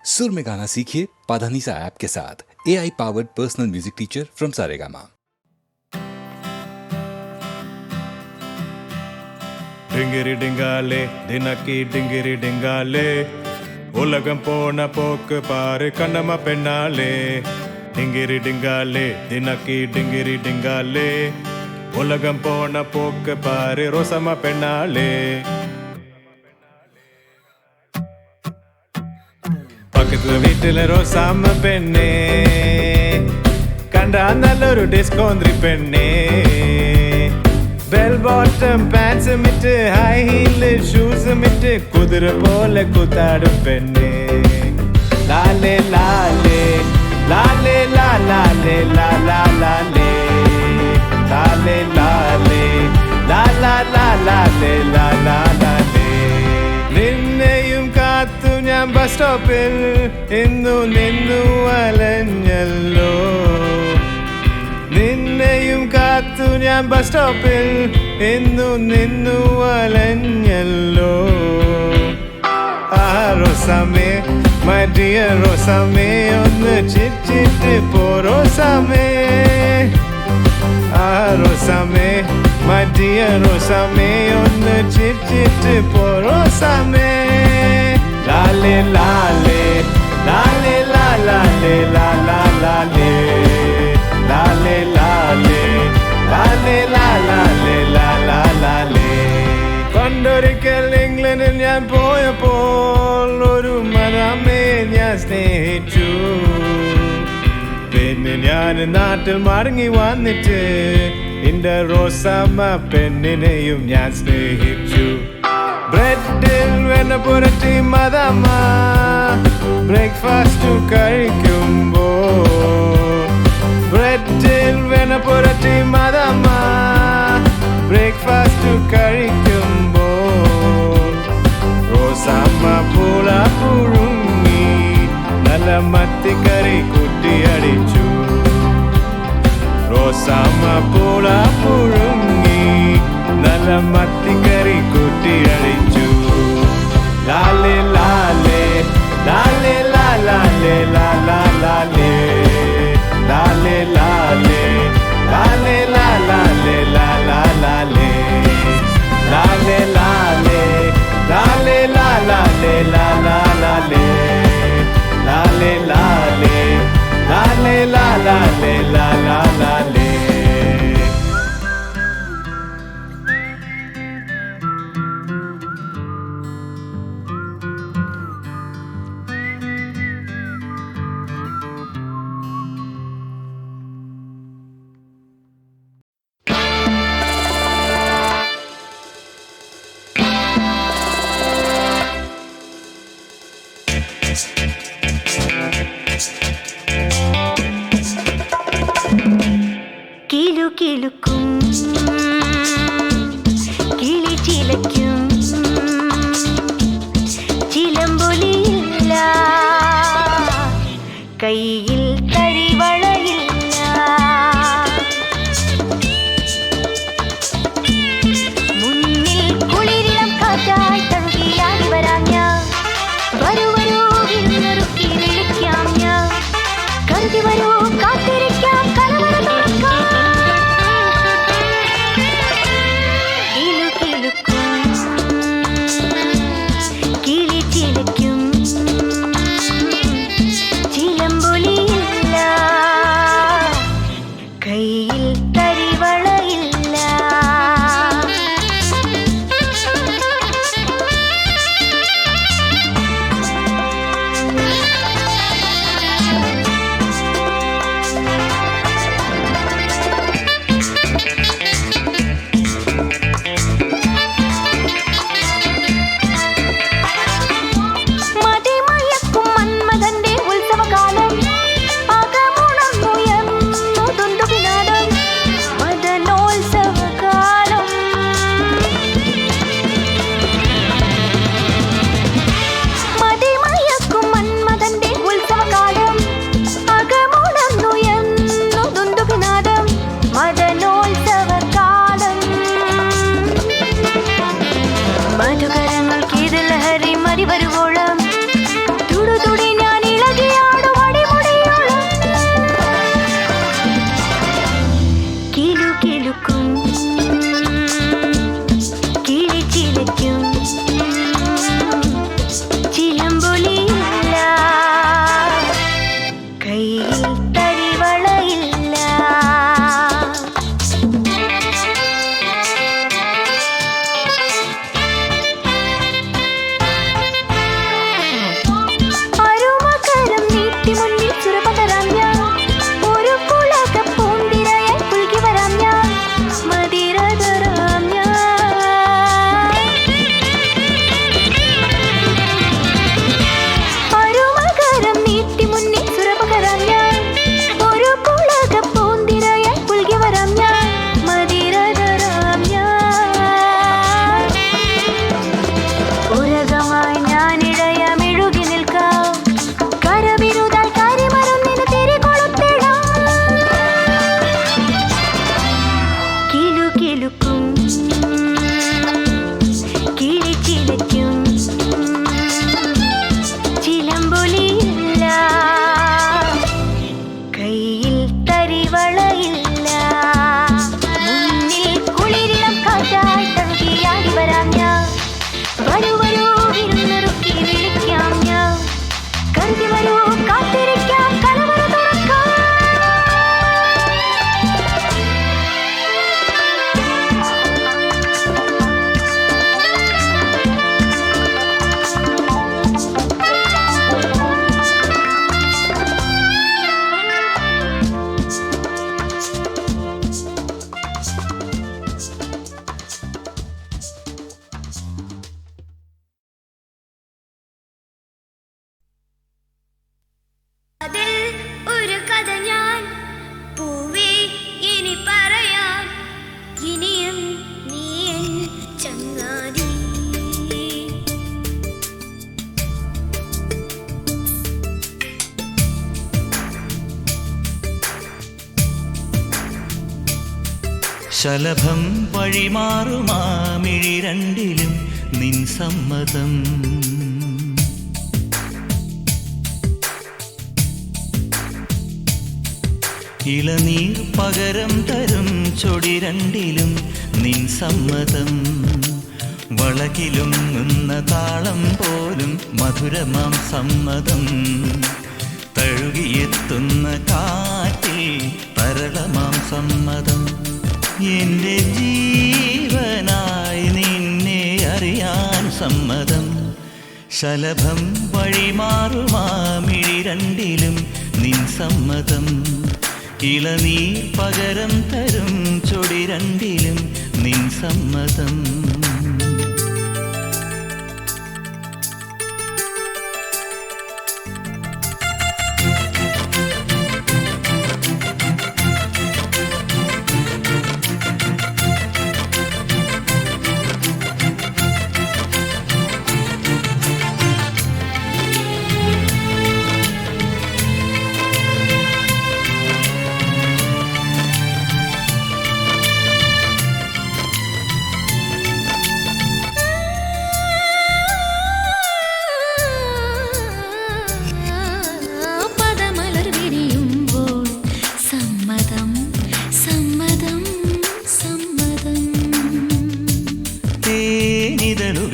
सुर में गाना सीखिए पाधानीसा ऐप के साथ। AI powered personal music teacher from Saregama. டிங்கிரி டிங்காலே தினக்கி டிங்கிரி டிங்காலே உலகம் போன போக்கு பாரு கண்ணம்மா பெண்ணாலே டிங்கிரி டிங்காலே தினக்கி டிங்கிரி டிங்காலே உலகம் போன போக்கு பாரு ரோசம்மா பெண்ணாலே பக்கத்துல வீட்டுல ரோசாம பெண்ணே கண்டா நல்லொரு டிஸ்கோந்திரி பெண்ணே Bell bottom pants mitt, high heel shoes mitt, kudra pole kutadum penne. Lale lale, lale la lale la la lale, lale lale, la la la lale la la lale. Ninneyum kaathu njan bus stopil, innu ninnu alanjallo. നിന്നെയും കാത്തു ഞാൻ bus സ്റ്റോപ്പിൽ എന്നു നിന്നു അലഞ്ഞല്ലോ ആ റോസാമേ my dear റോസാമേ ഒന്ന് ചിരിച്ചിട്ട് പോ റോസാമേ ആ റോസാമേ മൈ ഡിയർ റോസാമേ ഒന്ന് ചിരിച്ചിട്ട് പോ റോസാമേ ലാലേ ലാലേ ലാലേ ലാ ലാലേ ലാ ലാ ലാലേ Lale lale, lale la lale la la lale. പണ്ടൊരിക്കൽ ഇംഗ്ലണ്ടിൽ ഞാൻ പോയപ്പോൾ ഒരു മരമേ ഞാൻ സ്നേഹിച്ചു. പിന്നെ ഞാൻ നാട്ടിൽ മടങ്ങി വന്നിട്ട് എന്റെ റോസാമ്മ പെണ്ണിനെയും ഞാൻ സ്നേഹിച്ചു. ബ്രെഡിൽ വെണ്ണ പുരട്ടി മദമ്മ ബ്രേക്ക്ഫാസ്റ്റ് കഴിക്കുമ്പോൾ ബ്രെഡിൽ വെണ്ണ പുരട്ടി മദമ്മ ബ്രേക്ക്ഫാസ്റ്റ് കഴിക്കുമ്പോൾ റോസാമ്മ പൂള പുഴുങ്ങി നല്ല മത്തിക്കറി കുട്ടിയടിച്ചു. റോസാമ്മ പൂള പുഴുങ്ങി നല്ല മത്തിക്കറി കുട്ടിയടിച്ചു. ലാലേ ലാലേ ലാലേ ലാ ലാലേ ലാ ലാ ലാലേ Lale lale, lale la lale la la lale, lale lale, lale la lale la la lale, lale lale, lale la lale la la lale. കിലുകിലുക്കും കിളി ചിലയ്ക്കും ചിലമ്പൊലിയില്ല കയ്യിൽ തഴിവളയില്ല മുന്നിൽ കുളിരിളം കാറ്റായി തഴുകിലാടി വരാം ഞാൻ. വരൂ വരൂ വിരുന്നൊരുക്കി വിളിക്കാം ഞാൻ. കരുതി വരൂ കാത്തിരിക്കാം കലവറ തുറക്കാം. കിളി ചിലയ്ക്കും ചിലമ്പൊലി ശലഭം വഴിമാറുമാമിഴി രണ്ടിലും നിൻ സമ്മതം. ഇളനീർ പകരം തരും ചൊടി രണ്ടിലും നിൻ സമ്മതം. വളകിലും നിന്ന താളം പോലും മധുരമാം സമ്മതം. തഴുകിയെത്തുന്ന കാറ്റിൽ തരളമാം സമ്മതം. എൻ്റെ ജീവനായി നിന്നെ അറിയാൻ സമ്മതം. ശലഭം വഴിമാറുമാമിഴി രണ്ടിലും നിൻ സമ്മതം. ഇളനീർ പകരം തരും ചൊടി രണ്ടിലും നിൻ സമ്മതം.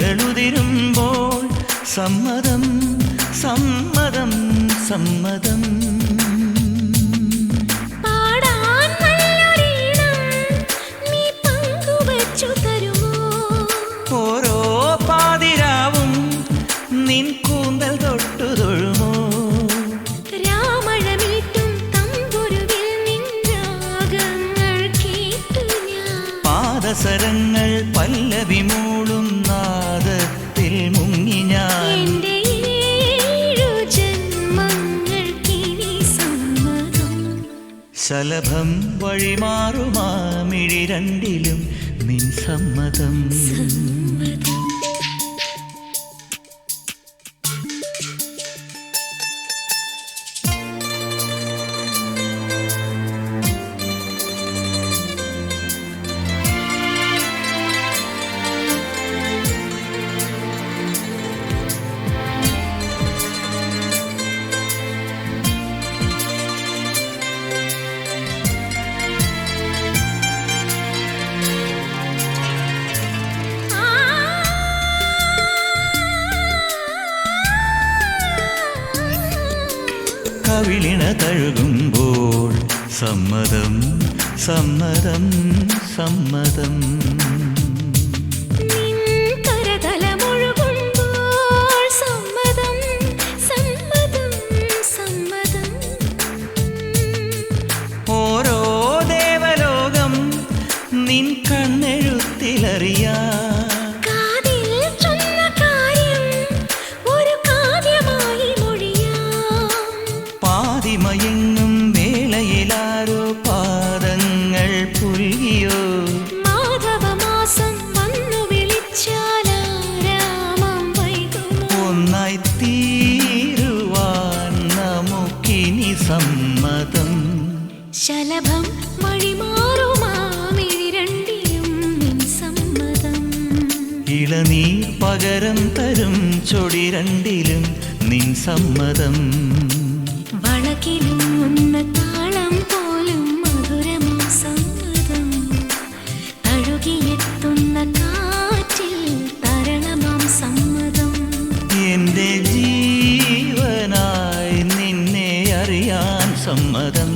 തേനിതളുകളുതിരുമ്പോൾ സമ്മതം സമ്മതം സമ്മതം. പാടാൻ നല്ലൊരീണം നീ പങ്കുവച്ചു തരുമോ? ഓരോ പാതിരാവും നിൻ കൂന്തൽ തൊട്ടു തൊഴുമോ? രാമഴമീട്ടും തമ്പുരുവിൽ നിൻ രാഗങ്ങൾ കേട്ടു ഞാൻ. പാദസരങ്ങൾ പല്ലവി മൂളും നാദത്തിൽ മുങ്ങി ഞാൻ. എൻ്റെ ഏഴു ജന്മങ്ങൾക്കിനി സമ്മതം. ശലഭം വഴിമാറുമാമിഴി രണ്ടിലും നിൻ സമ്മതം. സമ്മതം. കവിളിണ തഴുകുമ്പോൾ സമ്മതം സമ്മതം സമ്മതം. നിൻ കരതലമൊഴുകുമ്പോൾ സമ്മതം സമ്മതം സമ്മതം. ഓരോ ദേവലോകം നിൻ കണ്ണെഴുത്തിലറിയാ. കാതിൽ ചൊന്ന കാര്യം ഒരു കാവ്യമായി മൊഴിയാം. പാതിമയങ്ങും വേളയിലാരോ പാദങ്ങൾ പുൽകിയോ? മാധവമാസം വന്നു വിളിച്ചാലാരാമം വൈകുമോ? ഒന്നായി തീരുവാൻ നമുക്കിനി സമ്മതം. ശലഭം വഴിമാറുമാമിഴി രണ്ടിലും നിൻ സമ്മതം. ഇളനീർ പകരം തരും ചൊടി രണ്ടിലും നിൻ സമ്മതം. വളകിലും ഒന്ന് താളം പോലും മധുരമാം സമ്മതം. തഴുകിയെത്തുന്ന കാറ്റിൽ തരളമാം സമ്മതം. എൻ്റെ ജീവനായി നിന്നെ അറിയാൻ സമ്മതം.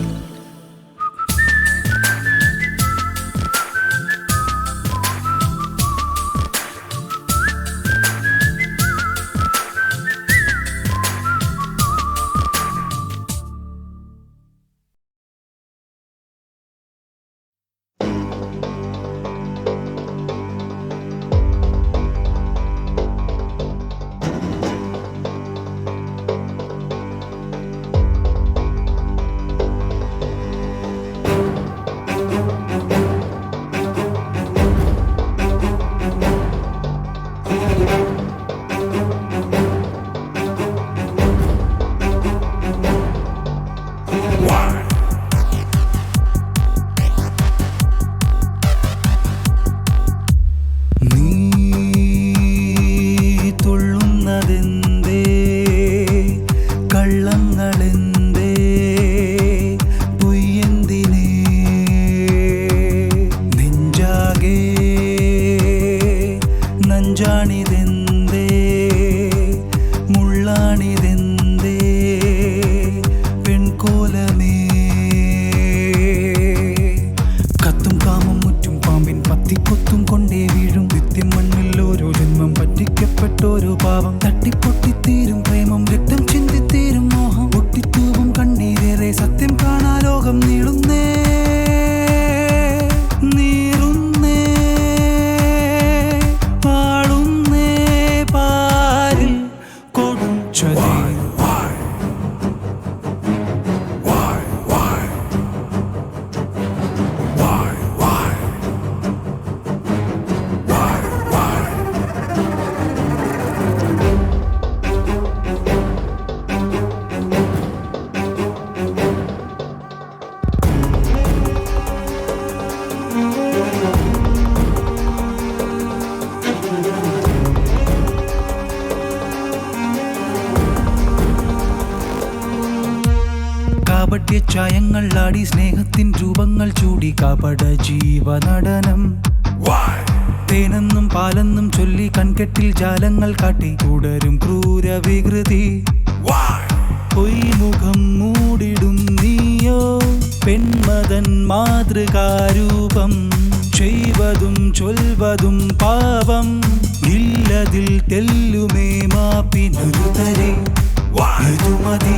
കാപട്യ ചായങ്ങൾ ആടി സ്നേഹത്തിൻ രൂപങ്ങൾ ചൂടി കപട ജീവനടനം. തേനെന്നും പാലെന്നും ചൊല്ലി കൺകെട്ടിൽ ജാലങ്ങൾ കാട്ടി തുടരും ക്രൂര വികൃതി. പൊയ്മുഖം മൂടിടും നീയോ പെൺമതൻ മാതൃകാരൂപം. ചെയ്വതും ചൊൽവതും പാവം ഇല്ലതിൽ തെല്ലുമേ മാപ്പിനുരുതരെ. മതി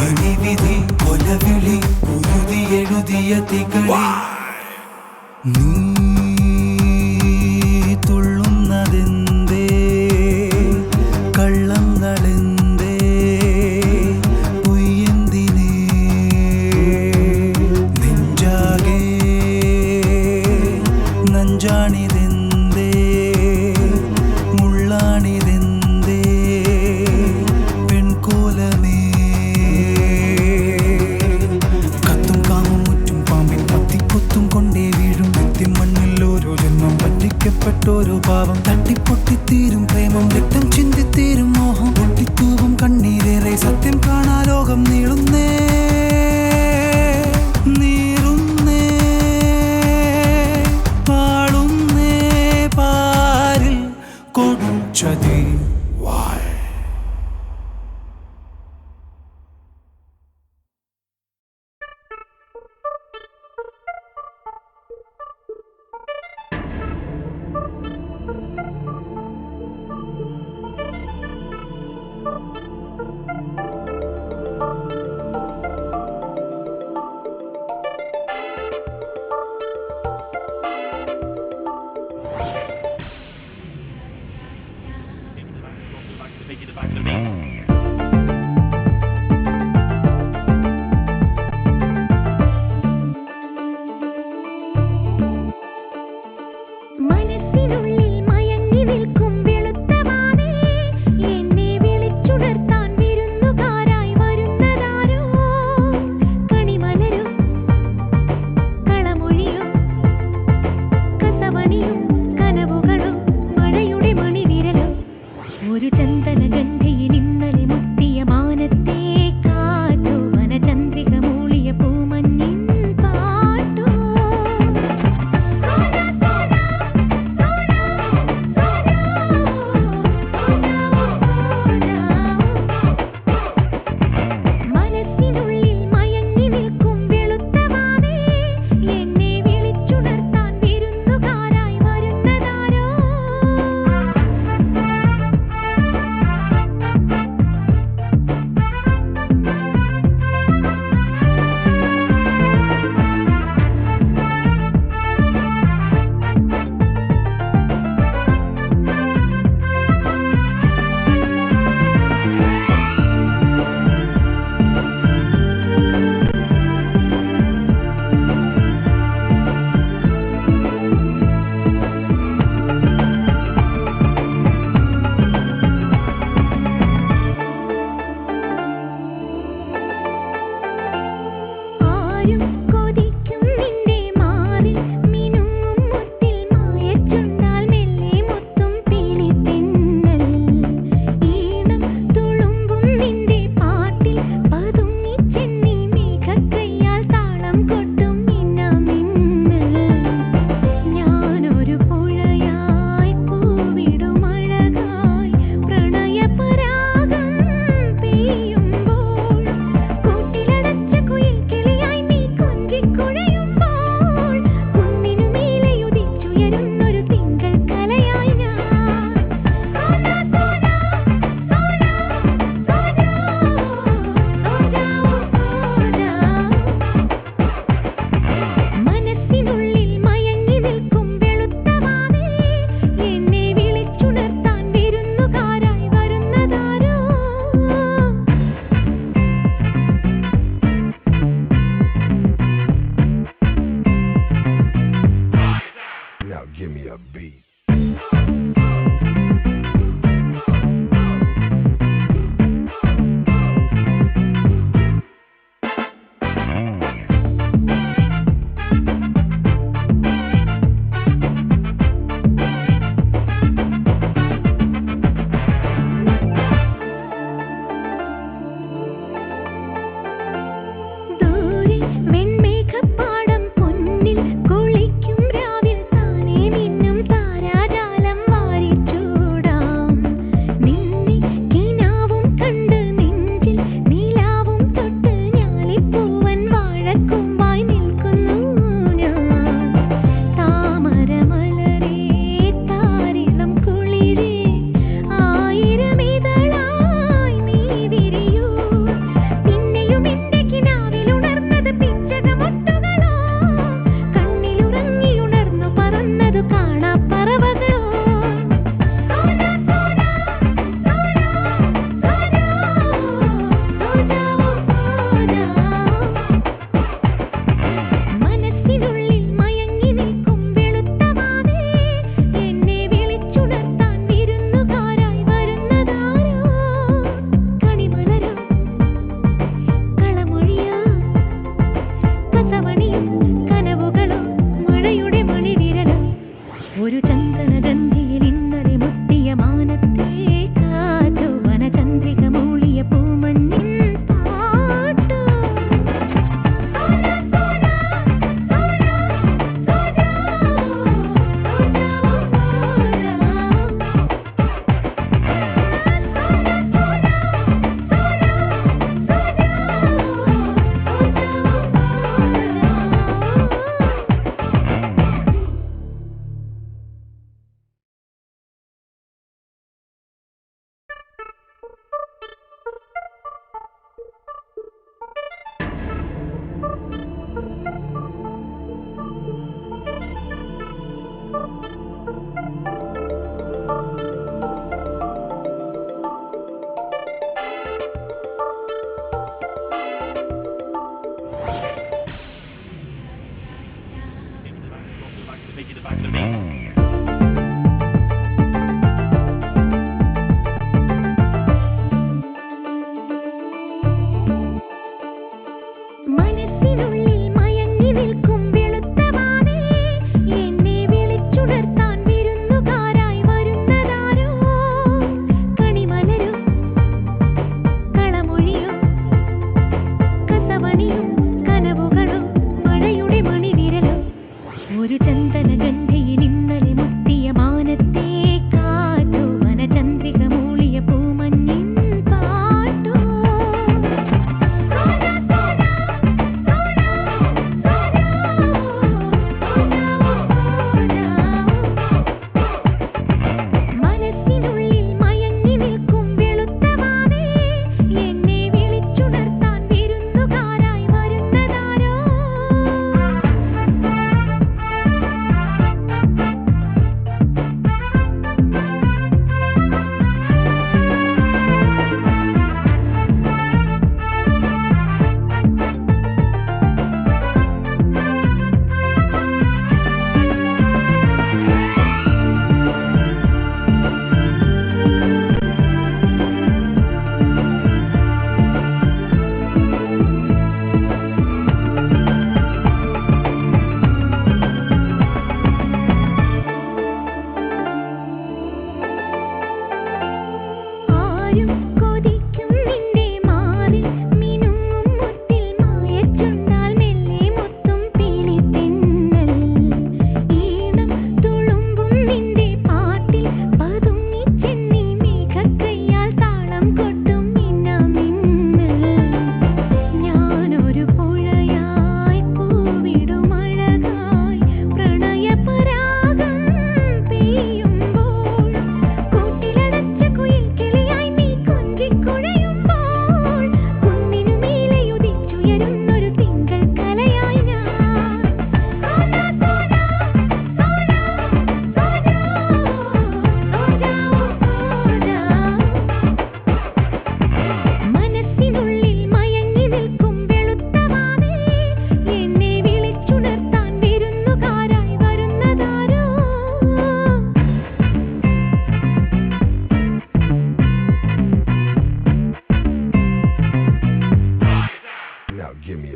ഇനി വിധി കൊലവിളി ഉരുതി എഴുതിയ തികളി. നീ തുള്ളുന്നതെന്തേ കള്ളങ്ങളെന്തേ പൊയ്യെന്തിനേ നെഞ്ചാകെ നഞ്ചാണിതെന്തേ മുള്ളാണിതെന്തേ പെൺകോലമേ. കത്തും കാമും മുറ്റും പാമ്പിൻ പത്തിക്കൊത്തും കൊണ്ടേ വീഴും നിത്യം മണ്ണിൽ ഓരോ ജന്മം പറ്റിക്കപ്പെട്ടോരോ പാവം. തട്ടിപ്പൊട്ടിത്തീരും പ്രേമം രക്തം ചിന്തിത്തീരും മോഹം പൊട്ടിത്തൂവും കണ്ണീരേറെ സത്യം കാണാ ലോകം നീളുന്നേ നീറുന്നേ പാടുന്നേ പാരിൽ കൊടുച്ചതേ.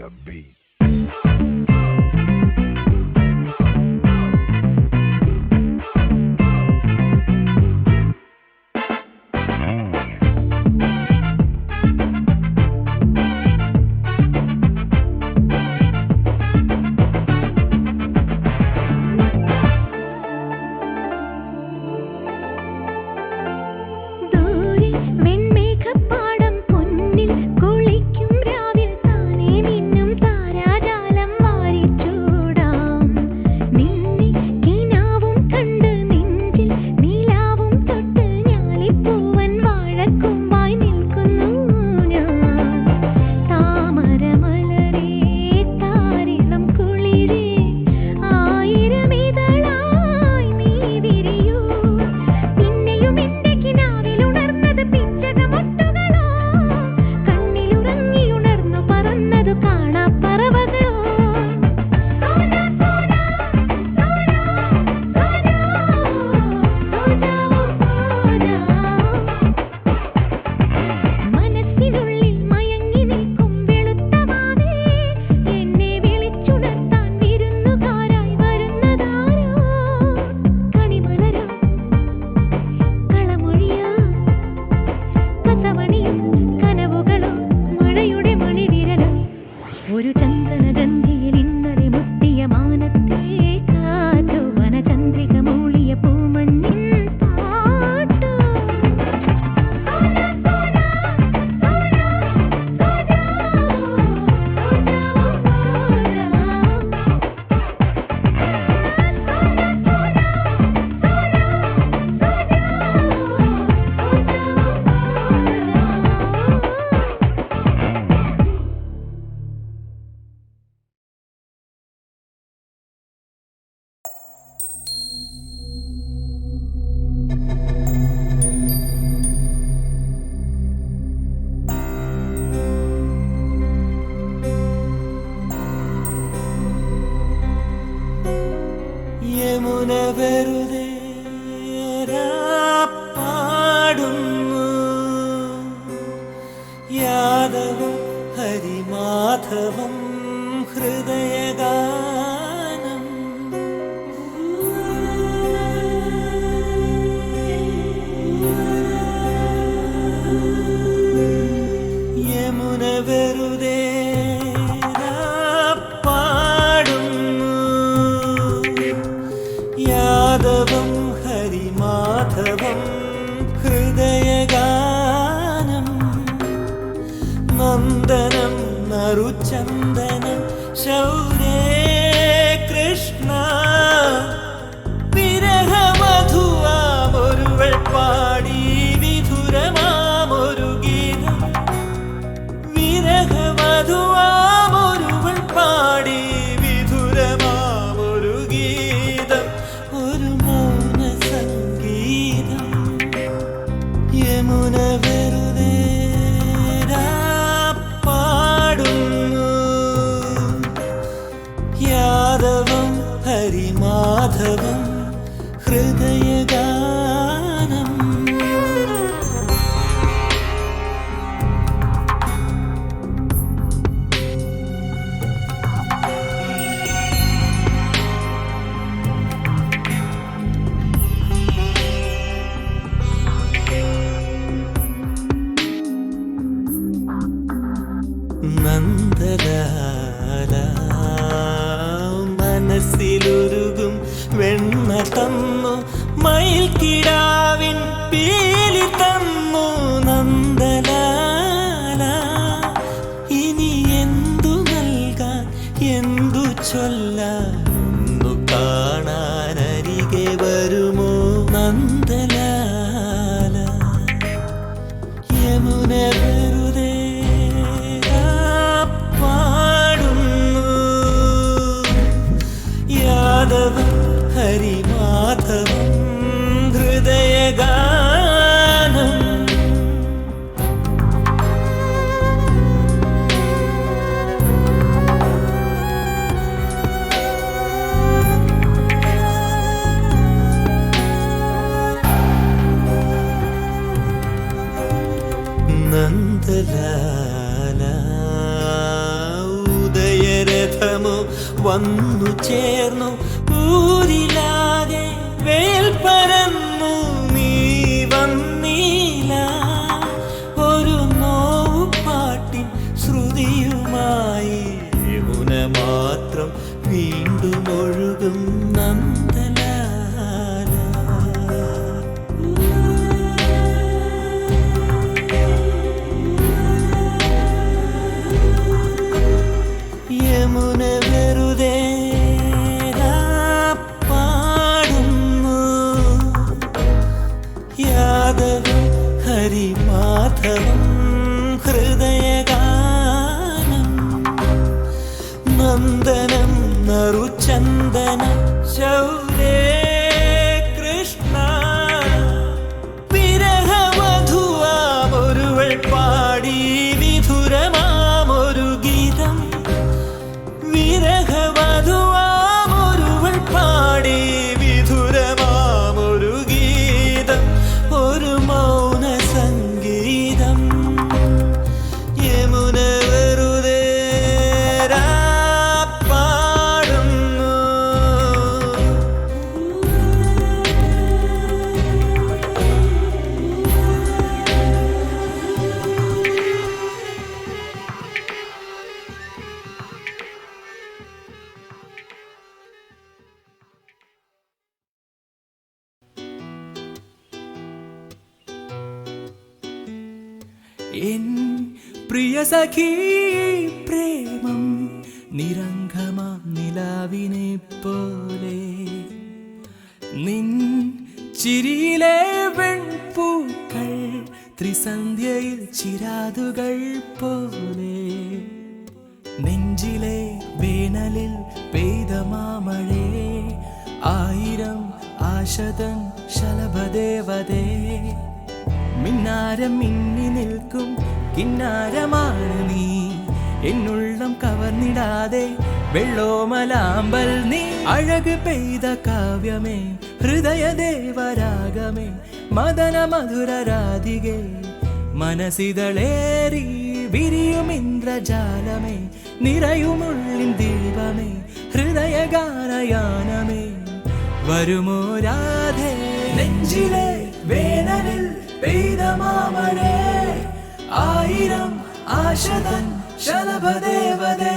the beat. ദൂരെ വെൺമേഘപ്പാടം പൊന്നിൽ കുളിക്കും രാവിൽ താനേ മിന്നും താരാജാലം വാരിച്ചൂടാം. നിന്നെ കിനാവും കണ്ട് നെഞ്ചിൽ നിലാവും തൊട്ട് ഞാലിപ്പൂവൻ വാഴക്കൊമ്പായി നിൽക്കുന്നു ഞാൻ. താമരമലരേ താരിളം കുളിരേ ആയിരമിതളായി നീ വിരിയൂ. പിന്നെയും എന്റെ കിനാവിലുണർന്നത് പിച്ചകമൊട്ടുകളോ, കണ്ണിലുറങ്ങിയുണർന്നു പറന്നതു കാണാപ്പറവകളോ. സോനാ സോനാ മനസ്സിനുള്ളിൽ മയങ്ങി നിൽക്കും വെളുത്തവാവേ, എന്നെ വിളിച്ചുണർത്താൻ വിരുന്നുകാരായി വരുന്നതാരോ. കണിമലരോ കളമൊഴിയോ കസവണിയോ കനവുകളോ മഴയുടെ മണിവിരലോ. ഒരു ചന്ദനഗന്ധിയിൽ ഇന്നലെ മുട്ടിയ മാനത്തെ കാറ്റോ വനചന്ദ്രിക മൂളിയ പൂമഞ്ഞിൻ പാട്ടോ. യമുന വെറുതെ പാടുന്നു, യാദവം ഹരിമാധവം ഹൃദയഗാനം. യമുന വെറുതെ പാടുന്നു, യാദവം ഹരിമാധവം ഹൃദയഗാനം. നന്ദനം നറുചന്ദനം ശൗരേ കൃഷ്ണ, വിരഹമധുവാമൊരുവൾ പാടി വിധുരമാമൊരു ഗീതം. വിരഹമധുവാമൊരുവൾ പാടി വിധുരമാമൊരു ഗീതം, ഒരു മൗന സംഗീതം. യമുന വെറുതെ പാടുന്നു, യാദവം ഹരിമാധവം ഹൃദയഗാനം. നന്ദലാല മനസ്സിലുരുകും വെണ്ണ തന്നു, മയിൽക്കിടാവിൻ പീലി തന്നു. നന്ദലാല ഇനി എന്തു നൽകാൻ എന്തു ചൊല്ലാൻ, ഒന്നു കാണാനരികെ വരുമോ നന്ദലാല. യമുന വെറുതെ പാടുന്നു, യാദവം ഹരിമാധവം ഹൃദയഗാനം. മേഘമോ വന്നു ചേർന്നു ഊരിലാകെ വേൽ പരന്നു നീ വന്നീല ഒരു നോവു പാട്ടിൻ ശ്രുതിയുമായി യമുന മാത്രം വീണ്ടും ഒഴുകും നന്ദലാല യമുന വെറുതെ പാടുന്നു യാദവം ഹരിമാധവം ഹൃദയഗാനം നന്ദനം നറുചന്ദന ശൗരേ കൃഷ്ണ വിരഹവധുവാമൊരുവൾ പാടി വിധുരമാമൊരു ഗീതം വിരഹവധുവാമൊരുവൾ പാടി വിധുരമാമൊരു ഗീതം ഒരു മൗന സംഗീതം യമുന വെറുതെ പാടുന്നു എൻ പ്രിയ സഖി പ്രേമം നിരംഗമാം നിലാവിനെ പോലെ നിൻ ചിരിയിലെ വെൺപൂക്കൾ ത്രിസന്ധ്യയിൽ ചിരാതുകൾ പോലെ നെഞ്ചിലെ വേനലിൽ പെയ്ത മാമഴേ ആയിരം ആശതൻ ശലഭദേവതേ മിന്നാരം മിന്നി നിൽക്കും കിന്നാരമാണ് നീ എന്നുള്ളം കവർന്നിടാതെ വെള്ളോമലാമ്പൽ നീ അഴക് പെയ്ത കാവ്യമേ ഹൃദയദേവരാഗമേ മദന മധുര രാധികേ മനസ്സിതളേറി വിരിയും ഇന്ദ്രജാലമേ നിറയുമുള്ളിൻ ദീപമേ ഹൃദയഗാനയാനമേ വരുമോ രാധേ നെഞ്ചിലെ വേനലിൽ പെയ്ത മാമഴേ ആയിരം ആശതൻ ശലഭദേവതേ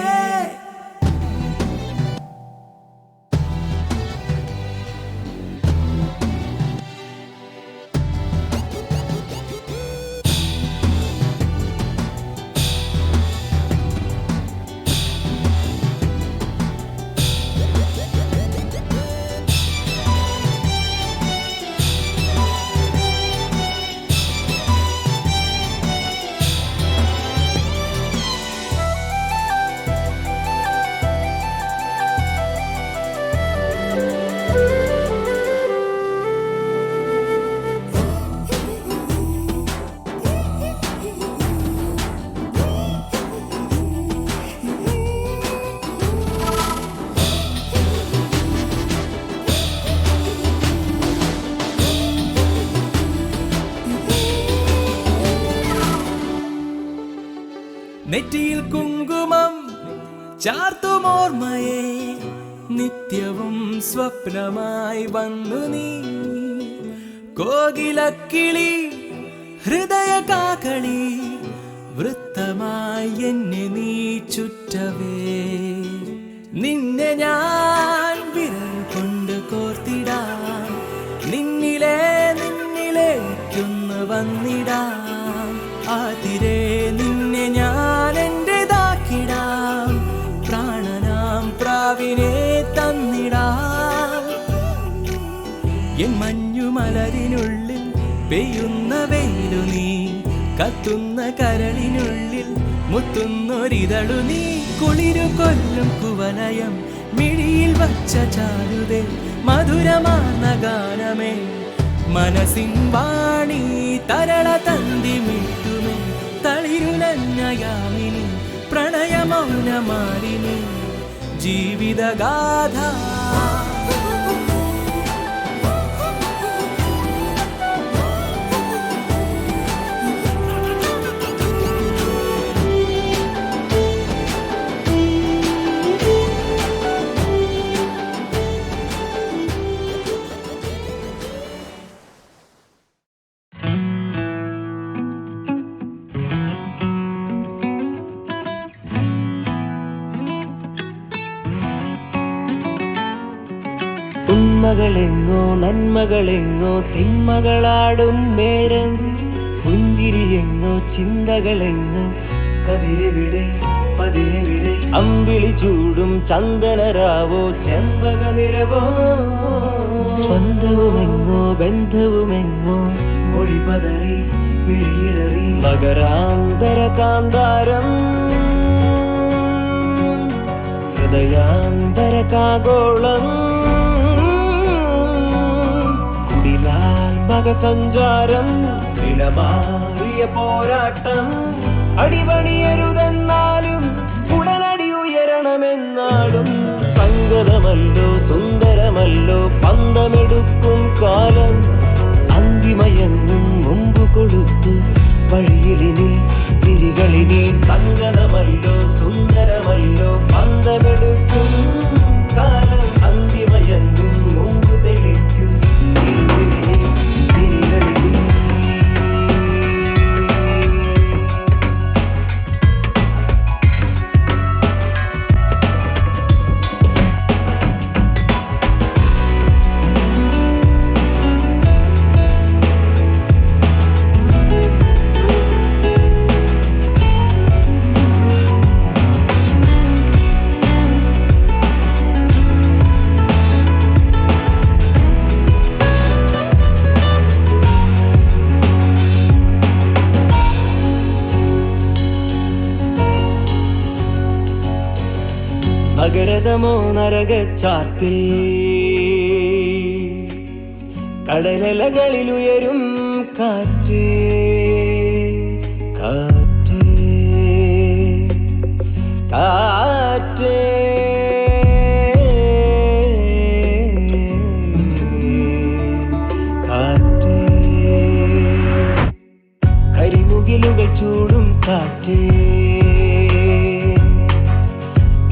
നെറ്റിയിൽ കുങ്കുമം ചാർത്തുമോർമ്മയെ നിത്യവും സ്വപ്നമായി വന്നു നീ കോകിലക്കിളി ഹൃദയ കാകളി വൃത്തമായി എന്നെ നീ ചുറ്റവേ നിന്നെ ഞാൻ വിരൽ കൊണ്ട് കോർത്തിടാം നിന്നിലേക്കൊന്ന് വന്നിടാം ആതിരേ നിന്നെ ഞാൻ എന്റേതാക്കിടാം പ്രാണനാം പ്രാവിനെ തന്നിടാം എൻ മഞ്ഞുമലരിനുള്ളിൽ പെയ്യുന്ന വെയിലു നീ കത്തുന്ന കരളിനുള്ളിൽ മുത്തുന്നൊരിതളു നീ കുളിരു കൊല്ലും കുവലയം മിഴിയിൽ വച്ച ചാരുതേ മധുരമാർന്ന ഗാനമേ മനസ്സിൻ വാണി തരള തന്തി മിട്ടുമേ തളിരുലഞ്ഞയാമിനി പ്രണയമൗനമാലിനി ജീവിതഗാഥ നന്മകളെങ്ങോ നന്മകളെങ്ങോ തിന്മകളാടും നേരം പുഞ്ചിരിയെങ്ങോ ചിന്തകളെങ്ങോ കതിരെവിടെ പതിരെവിടെ അമ്പിളി ചൂടും ചന്ദനരാവോ ചെമ്പകനിരവോ സ്വന്തവുമെങ്ങോ ബന്ധവുമെങ്ങോ മൊഴി പതറി വിഴിയിടറി നഗരാന്തര കാന്താരം ഹൃദയാന്തര കാഗോളം കുടിലാൽ മകസഞ്ചാരം വിലമാറിയ പോരാട്ടം അടിപണിയരുതെന്നാലും ഉടനടി ഉയരണമെന്നാലും സംഗതമല്ലോ സുന്ദരമല്ലോ പന്തമെടുക്കും കാലം അന്തിമയങ്ങും മുമ്പ് കൊടുത്തു വഴിയിലിനി തിരികളിനി സംഗതമല്ലോ സുന്ദരമല്ലോ പന്തമെടുക്കും കാലം അന്തിമയങ്ങും മുമ്പ് തെളിക്കും നഗരതമോ നരകച്ചാത്തിൽ കടലലകളിലുയരും കാറ്റ് കാറ്റ് കാറ്റ് കാറ്റ് കരിമുകിലുകൾ ചൂടും കാറ്റ്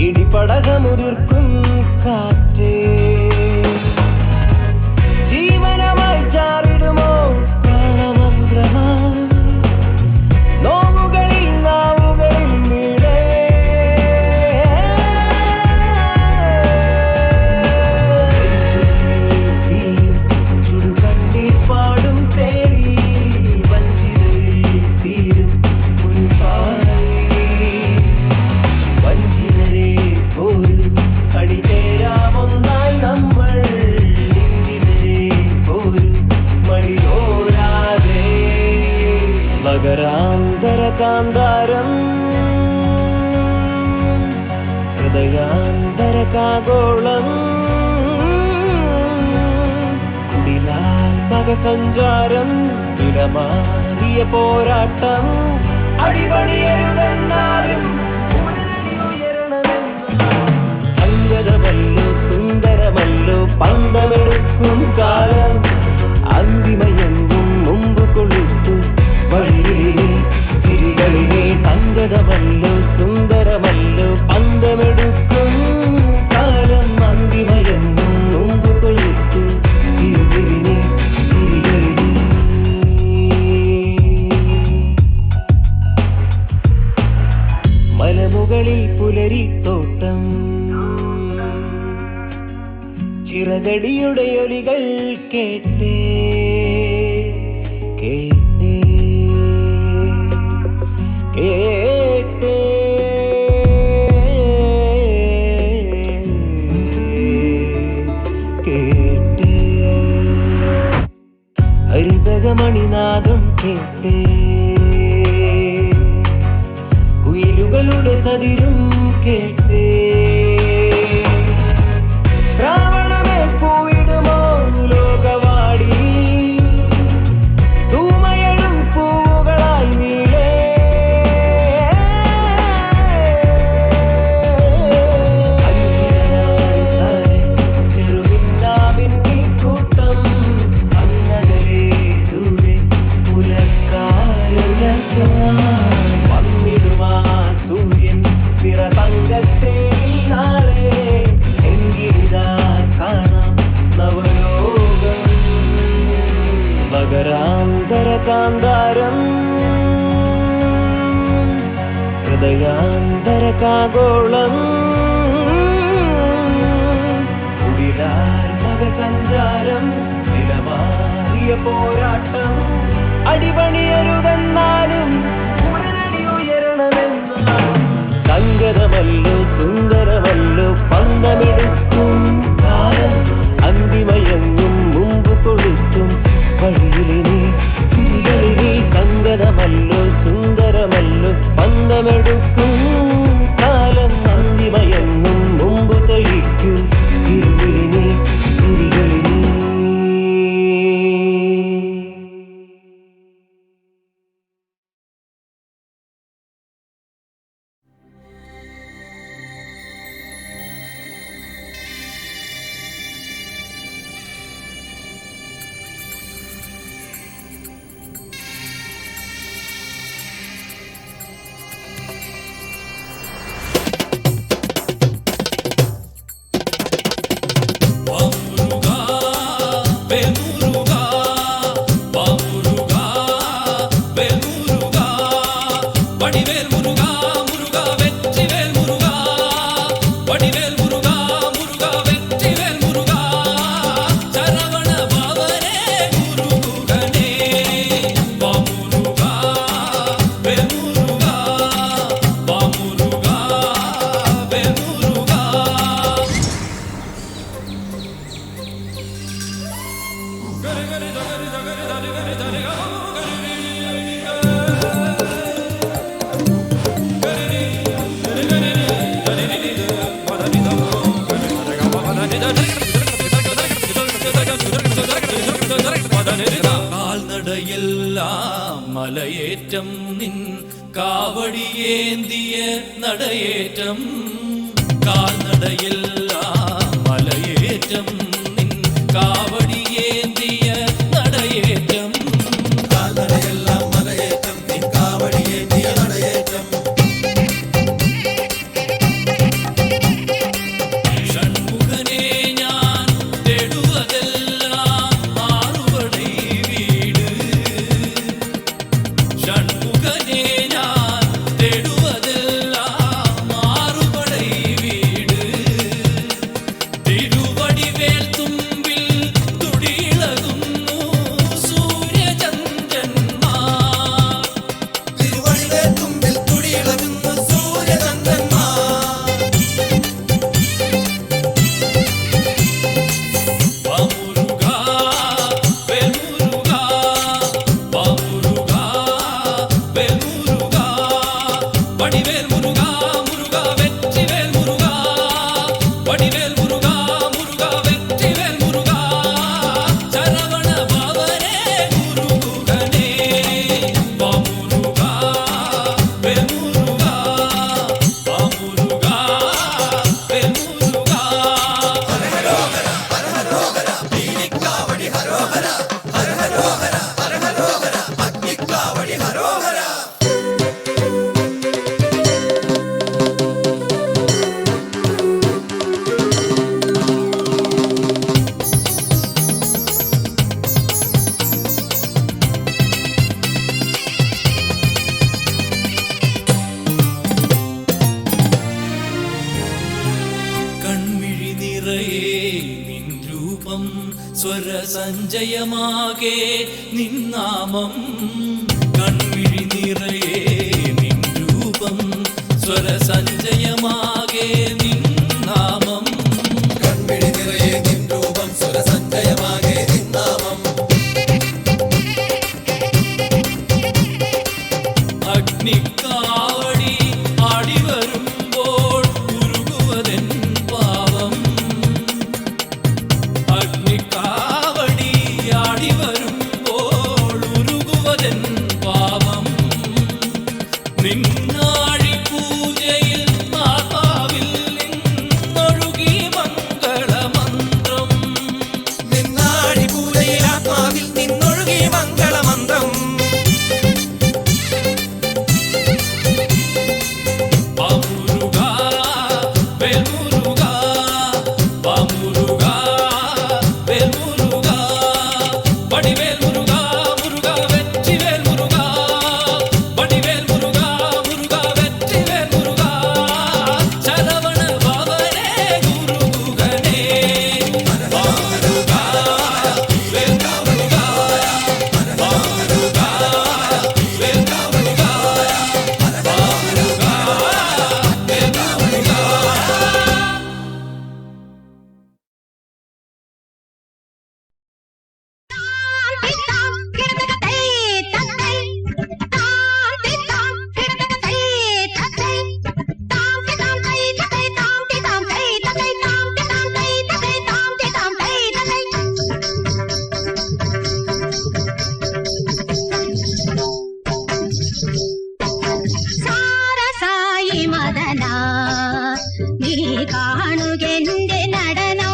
ഇടിപടകമുതിർക്കും കാറ്റ് ജീവനമായി ചാറിടുമോ പ്രാണമന്ത്രമായി നോവുകളിൽ നാവുകളിൽ നീളെ ചുടുകണ്ണീർ പാടും തേടി വഞ്ചിതരിൽ തീരും ഒരു വഞ്ചിതരെ പോലും അടിചേരാമൊന്നായി നമ്മൾ ഇന്ദിവരെ പോലും മണിയോരാതെ നഗരാന്തര കാന്താരം ഹൃദയാന്തര കാഗോളം കുടിലാൽ മകസഞ്ചാരം വിലമാറിയ പോരാട്ടം അടിപണിയരുതെന്നാലും സംഗതമല്ലോ സുന്ദരമല്ലോ പന്തമെടുക്കും കാലം അന്തിമയങ്ങും മുമ്പ് കൊളുത്തു വഴിയിലെ തിരികളിലെ സംഗതമല്ലോ സുന്ദരമല്ലോ പന്തമെടുക്കും കാലം അന്തിമയങ്ങും മുമ്പ് കൊളുത്തു തിരികളിലെ മലമുകളിൽ പുലരിത്തോട്ടം ചിറകടിയുടെ ഒലികൾ കേട്ടേ കേട്ടേ കേട്ടേ കേട്ടേ ഹരിതകമണിനാദം കേട്ടേ കുയിലുകളുടെ കതിരും കേട്ടേ ശ്രാവണമേ പോയിടുമോ ലോകവാടി തൂമയഴും പൂവുകളായി നീളേ ചെറുവില്ലാവിൻ കൂട്ടം അങ്ങകലെ ദൂരെ വന്നിടുമാ സൂര്യൻ പിറതങ്കത്തെ നാളെ എങ്കിലിതാ കാണാം നവലോകം നഗരാന്തര കാന്താരം ഹൃദയാന്തര കാഗോളം കുടിലാൽ ലോകസഞ്ചാരം നിലവാറിയ പോരാട്ടം അടിപണിയരുതെന്നാലും ഉടനടി ഉയരണമെന്നാലും സംഗതമല്ലോ സുന്ദരമല്ലോ പന്തമെടുക്കും കാലം അന്തിമയങ്ങും മുമ്പ് കൊളുത്തും വഴിയിലിനി തിരികളിനി സംഗതമല്ലോ സുന്ദരമല്ലോ പന്തമെടുക്കും കാലം അന്തിമയങ്ങും മുമ്പ് തെളിക്കും തിരികളിനി തിരികളിനി കാൽനടയെല്ലാം മലയേറ്റം നിൻ കാവടിയേന്തിയ നടയേറ്റം കാൽനടയെല്ലാം മലയേറ്റം നിൻ കാവടിയേന്തിയ നടയേറ്റം കാൽനടയെല്ലാം മലയേറ്റം നിൻ കാവടിയേന്തിയ നടയേറ്റം ഷൺമുഖനെ ഞാൻ തേടുവതെല്ലാം മാറുപടൈ വീട് ഷൺമുഖനെ ഞാൻ തേടുവതെല്ലാം മാറുപടൈ വീട് തിരുവടിവേൽ തുമ്പിൽ തുടിയിളകുന്നു സൂര്യചന്ദ്രന്മാർ തിരുവടിവേൽ തുമ്പിൽ തുടിയിളകുന്നു സൂര്യചന്ദ്രന്മാർ വടിവേൽ മുരുകാ മുരുകാ വെற்றிவேல் മുരുകാ വടിവേൽ മുരുകാ മുരുകാ വെற்றிவேல் മുരുകാ ശരവണ ഭവനേ ഗുരുഗുഹനേ വാ മുരുകാ വേൽ മുരുകാ വാ മുരുകാ വേൽ മുരുകാ ഹരഹരോഹര ഹരഹരോഹര പീലിക്കാവടി ഹരോഹര ഹരഹരോഹര ഹരഹരോഹര അഗ്നിക്കാവടി ഹരോഹര കൺമിഴി നിറയെ നിൻ രൂപം സ്വരസഞ്ചയമാകെ നിന്നാമം കൺമിഴി നിറയെ നിൻ രൂപം സ്വരസഞ്ചയമാകെ നിന്നാമം കൺമിഴി നിറയെ നിൻ രൂപം സ്വരസഞ്ചയമാകെ നിന്നാമം അഗ്നിക്കാവടി ആടി വരുമ്പോൾ ഉരുകുവതെൻ പാവം അഗ്നിക്കാവടി ആടി വരുമ്പോൾ ഉരുകുവതെൻ പാവം നിന്നാഴി മദന നീ കാണുകെന്റെ നടനോ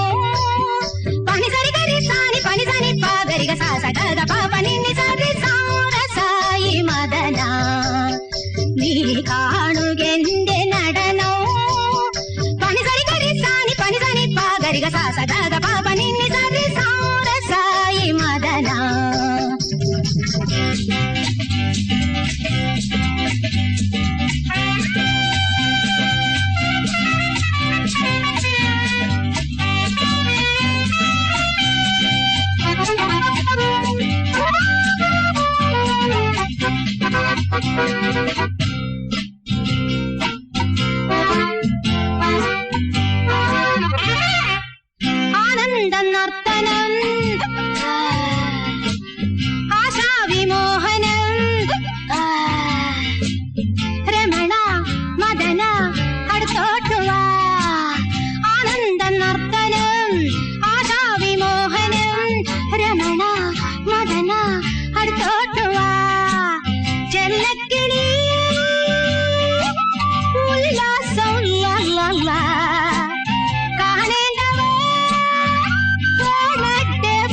പനിസരി കരി സാനി പനിസനി പാഗരിക സാസടക പാപനി നിസരി സാരസായി മദന നീ കാണുകെന്റെ നടനോ പനിസരി കരി സാനി പനിസനി പാഗരിക സാസടക പാപനി നിസരി സാരസായി മദന ആനന്ദ നർത്തനം ആശാവിമോഹനം രമണ മദന അടുത്തോട്ടുവാ ആനന്ദ നർത്തനം ആശാവിമോഹനം രമണ മദന അടുത്തോട്ടുവാ ചെല്ലക്കിളി ഉല്ലാസം കാണേണ്ടവ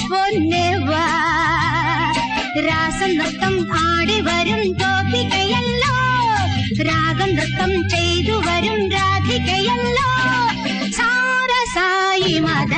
പൊന്നവാ രാസനൃത്തം ആടി വരും ഗോപികയല്ലോ രാഗം നൃത്തം ചെയ്തു വരും രാധികയല്ലോ സാരസായി മദ